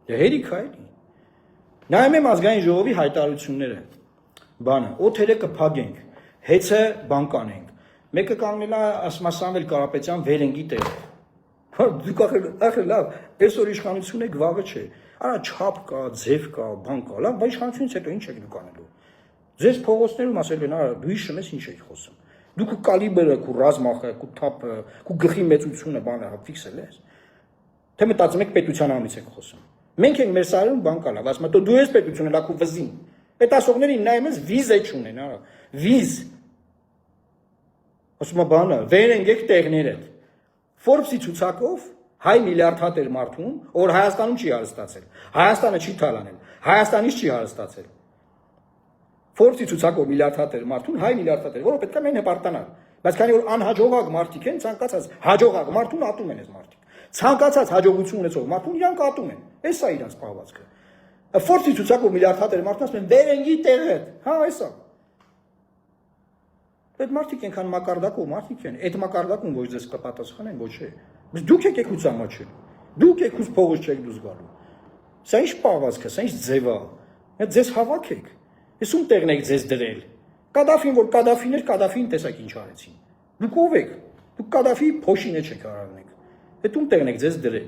Դե հերիք է էլի։ Նայում եմ ազգային ժողովի հայտարարությունները։ Բանը, օթերը կփակենք, հեծը բան կանենք։ Մեկը կանգնել է Սամվել Կարապետյան վերենգի տեղ։ Դուք ախր լավ, այսօր իշխանություն եք, վաղը չէ։ Արա չափ կա, ձև կա, բան կա, լավ, բայց իշխանությունից հետո ինչ եք դուք անելու։ Ձեզ փողոցներում ասել են, արա դու հիշում ես ինչ եք խոսում։ Դուք ու կալիբրը, ու ռազմախը, ու թափը, ու գլխի մեծությունը բանը ֆիքսել ես։ Թե մտածում եք պետության անունից եք խոսում։ Մենք ենք մեր սարերում բան կա, լավ, ասում եմ, դու ես պետությունը լակու վզին։ Այդ ասողներին նայում ես վիզ է չունեն, արա, վիզ։ Ասում եմ բանը, վեր ենք տեղները։ Forbes-ի ցուցակով հայ միլիարդատեր մարդուն, որ Հայաստանում չի հարստացել։ Հայաստանը չի թալանել, Հայաստանից չի հարստացել։ Forbes-ի ցուցակով միլիարդատեր մարդուն, հայ միլիարդատեր, որը պետք է մեն հպարտանալ։ Բայց քանի որ անհաջողակ մարդիկ են, ցանկացած հաջողակ մարդուն ատում են այս մարդիկ։ Ցանկացած հաջողություն ունեցող մարդուն իրանք ատում են։ Էս է իրանց պահվածքը։ Forbes-ի ցուցակով միլիարդատեր մարդն ասում են վերենգի տեղը, հա, էսա։ Այդ մարդիկ այնքան մակարդակով մարդիկ են, այդ մակարդակում ոչ ձեզ կպատասխանեն, ոչ է։ Բայց դուք եք եկուց ամաչել։ Դուք եք ուս փողոց չեք դուրս գալու։ Սա ինչ պահվածք է, սա ինչ ձև է։ Այդ ձեզ հավաքեք։ Ես ում տեղն եք ձեզ դրել։ Կադաֆին, որ Կադաֆին էր, Կադաֆին տեսակ ինչ արեցին։ Դուք ով եք։ Դուք Կադաֆի փոշինը չեք արարնեք։ Այդ ում տեղն եք ձեզ դրել։